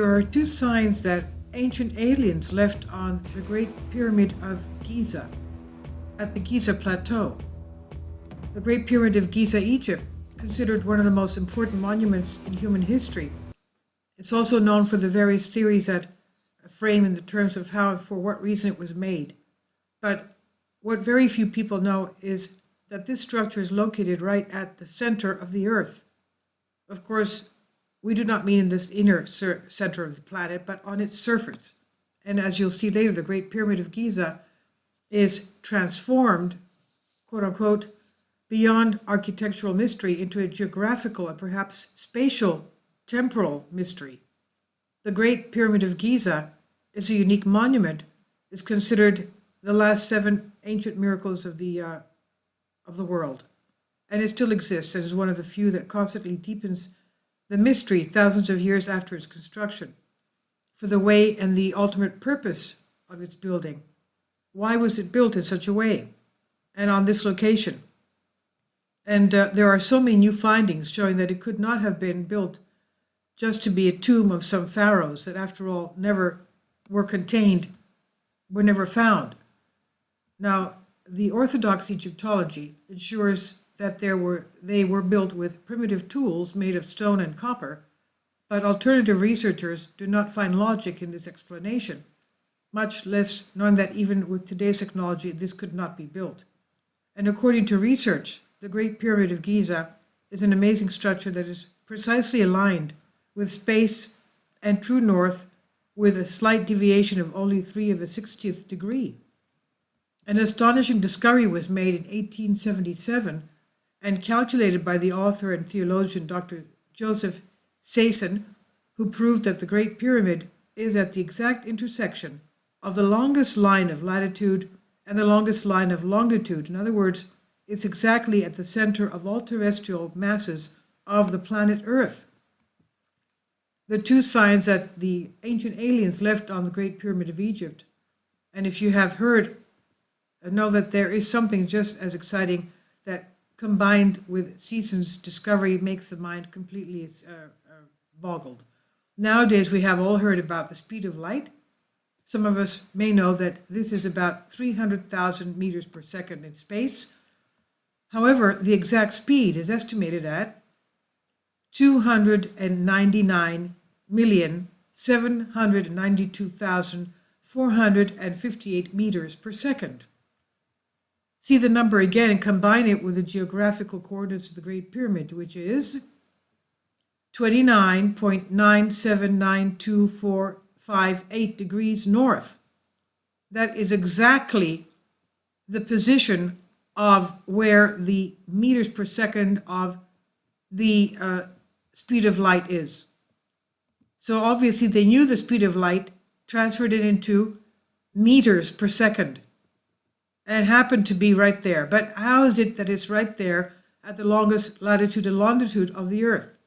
There are two signs that ancient aliens left on the Great Pyramid of Giza at the Giza Plateau. The Great Pyramid of Giza, Egypt, considered one of the most important monuments in human history. It's also known for the various theories that frame in the terms of how and for what reason it was made. But what very few people know is that this structure is located right at the center of the Earth. Of course, we do not mean in this inner center of the planet, but on its surface. And as you'll see later, the Great Pyramid of Giza is transformed, quote unquote, beyond architectural mystery into a geographical and perhaps spatial temporal mystery. The Great Pyramid of Giza is a unique monument, is considered the last 7 ancient miracles of the world. And it still exists and is one of the few that constantly deepens the mystery thousands of years after its construction, for the way and the ultimate purpose of its building. Why was it built in such a way and on this location? And there are so many new findings showing that it could not have been built just to be a tomb of some pharaohs that, after all, never were contained, were never found. Now, the Orthodox Egyptology ensures that they were built with primitive tools made of stone and copper, but alternative researchers do not find logic in this explanation, much less knowing that even with today's technology, this could not be built. And according to research, the Great Pyramid of Giza is an amazing structure that is precisely aligned with space and true north, with a slight deviation of only 3/60th degree. An astonishing discovery was made in 1877 and calculated by the author and theologian Dr. Joseph Sayson, who proved that the Great Pyramid is at the exact intersection of the longest line of latitude and the longest line of longitude. In other words, it's exactly at the center of all terrestrial masses of the planet Earth. The two signs that the ancient aliens left on the Great Pyramid of Egypt, and if you have heard, know that there is something just as exciting that combined with Season's discovery makes the mind completely boggled. Nowadays, we have all heard about the speed of light. Some of us may know that this is about 300,000 meters per second in space. However, the exact speed is estimated at 299,792,458 meters per second. See the number again and combine it with the geographical coordinates of the Great Pyramid, which is 29.9792458 degrees north. That is exactly the position of where the meters per second of the speed of light is. So obviously they knew the speed of light, transferred it into meters per second, and happened to be right there. But how is it that it's right there at the longest latitude and longitude of the Earth?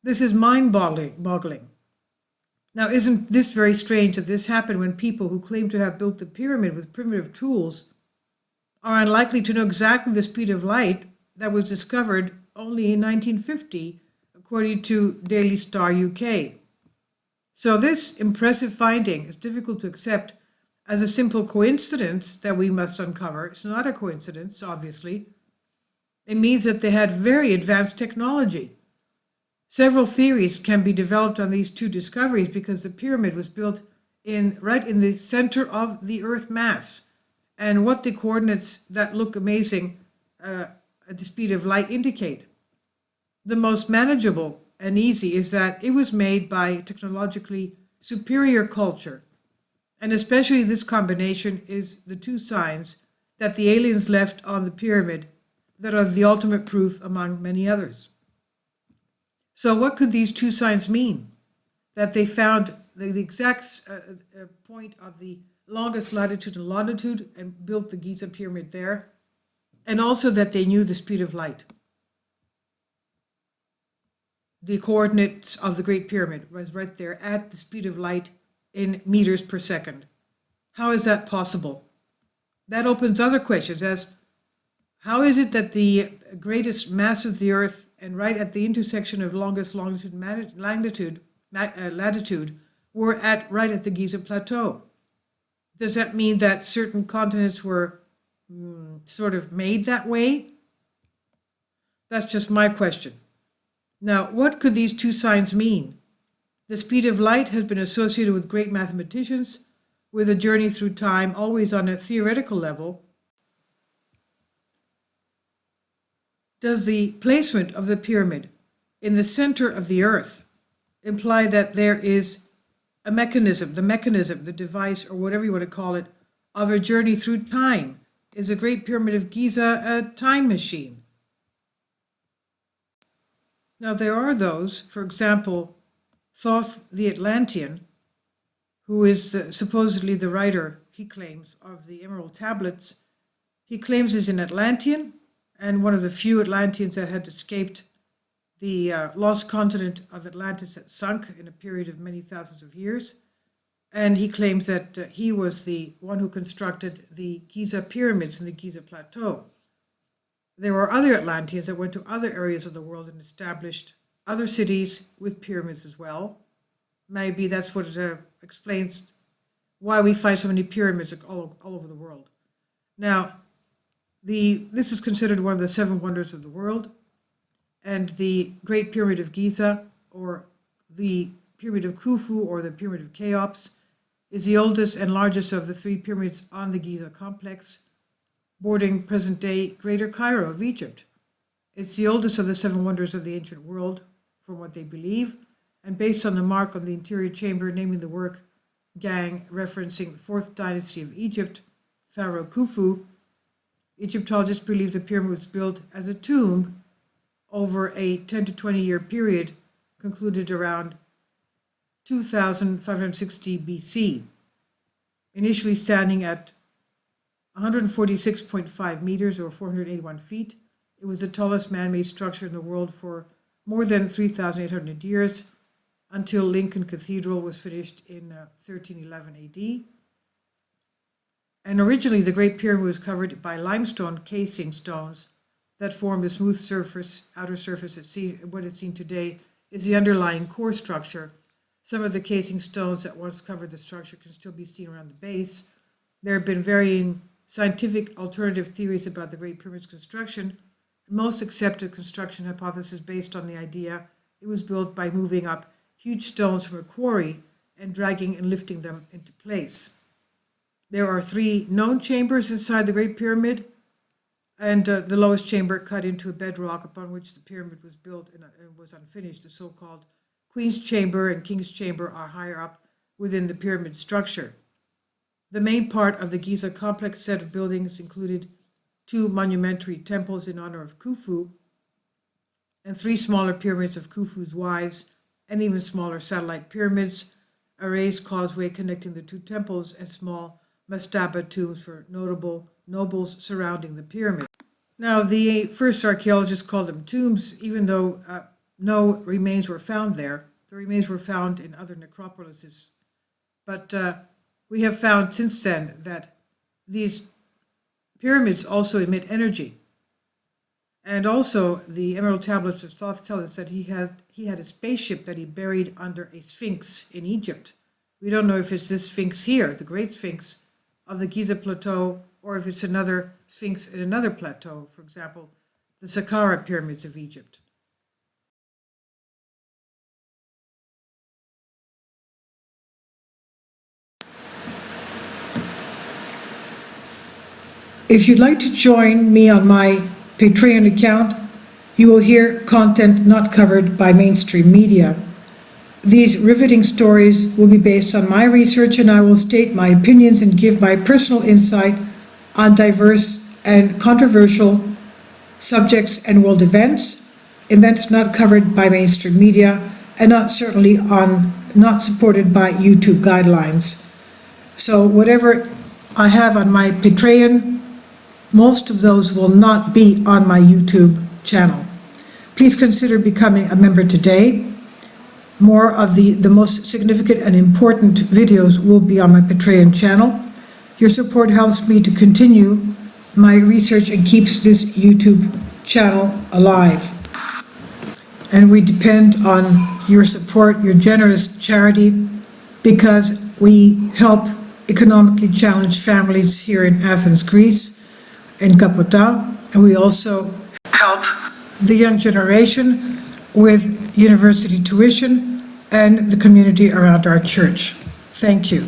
This is mind-boggling. Now, isn't this very strange that this happened when people who claim to have built the pyramid with primitive tools are unlikely to know exactly the speed of light that was discovered only in 1950, according to Daily Star UK. So this impressive finding is difficult to accept as a simple coincidence that we must uncover. It's not a coincidence, obviously. It means that they had very advanced technology. Several theories can be developed on these two discoveries because the pyramid was built right in the center of the Earth mass, and what the coordinates that look amazing at the speed of light indicate. The most manageable and easy is that it was made by technologically superior culture. And especially this combination is the two signs that the aliens left on the pyramid that are the ultimate proof among many others. So what could these two signs mean? That they found the exact point of the longest latitude and longitude and built the Giza pyramid there, and also that they knew the speed of light. The coordinates of the Great Pyramid was right there at the speed of light in meters per second. How is that possible? That opens other questions as how is it that the greatest mass of the Earth and right at the intersection of longest longitude and magnitude latitude were right at the Giza Plateau. Does that mean that certain continents were sort of made that way? That's just my question. Now, what could these two signs mean? The speed of light has been associated with great mathematicians, with a journey through time always on a theoretical level. Does the placement of the pyramid in the center of the earth imply that there is a mechanism, the device, or whatever you want to call it, of a journey through time? Is the Great Pyramid of Giza a time machine? Now, there are those, for example, Thoth the Atlantean, who is supposedly the writer, he claims, of the Emerald Tablets. He claims he's an Atlantean, and one of the few Atlanteans that had escaped the lost continent of Atlantis that sunk in a period of many thousands of years. And he claims that he was the one who constructed the Giza pyramids in the Giza Plateau. There were other Atlanteans that went to other areas of the world and established other cities with pyramids as well. Maybe that's what explains why we find so many pyramids all over the world. Now, this is considered one of the seven wonders of the world, and the Great Pyramid of Giza, or the Pyramid of Khufu, or the Pyramid of Cheops, is the oldest and largest of the three pyramids on the Giza complex, bordering present-day Greater Cairo of Egypt. It's the oldest of the seven wonders of the ancient world, from what they believe, and based on the mark on the interior chamber naming the work Gang, referencing the 4th dynasty of Egypt, Pharaoh Khufu, Egyptologists believe the pyramid was built as a tomb over a 10 to 20 year period concluded around 2560 BC. Initially standing at 146.5 meters or 481 feet, it was the tallest man-made structure in the world for more than 3,800 years, until Lincoln Cathedral was finished in 1311 AD. And originally the Great Pyramid was covered by limestone casing stones that formed a smooth surface, outer surface that what is seen today is the underlying core structure. Some of the casing stones that once covered the structure can still be seen around the base. There have been varying scientific alternative theories about the Great Pyramid's construction. Most accepted construction hypothesis based on the idea it was built by moving up huge stones from a quarry and dragging and lifting them into place. There are 3 known chambers inside the Great Pyramid, and the lowest chamber cut into a bedrock upon which the pyramid was built and was unfinished. The so-called Queen's Chamber and King's Chamber are higher up within the pyramid structure. The main part of the Giza complex set of buildings included 2 monumentary temples in honor of Khufu and 3 smaller pyramids of Khufu's wives, and even smaller satellite pyramids, a raised causeway connecting the 2 temples, and small mastaba tombs for notable nobles surrounding the pyramid. Now, the first archaeologists called them tombs, even though no remains were found there. The remains were found in other necropolises. But we have found since then that these pyramids also emit energy. And also, the Emerald Tablets of Thoth tell us that he had a spaceship that he buried under a sphinx in Egypt. We don't know if it's this sphinx here, the Great Sphinx of the Giza Plateau, or if it's another sphinx in another plateau, for example, the Saqqara pyramids of Egypt. If you'd like to join me on my Patreon account, you will hear content not covered by mainstream media. These riveting stories will be based on my research, and I will state my opinions and give my personal insight on diverse and controversial subjects and world events not covered by mainstream media, and not supported by YouTube guidelines. So whatever I have on my Patreon, most of those will not be on my YouTube channel. Please consider becoming a member today. More of the most significant and important videos will be on my Patreon channel. Your support helps me to continue my research and keeps this YouTube channel alive. And we depend on your support, your generous charity, because we help economically challenged families here in Athens, Greece, in Kapota, and we also help the young generation with university tuition and the community around our church. Thank you.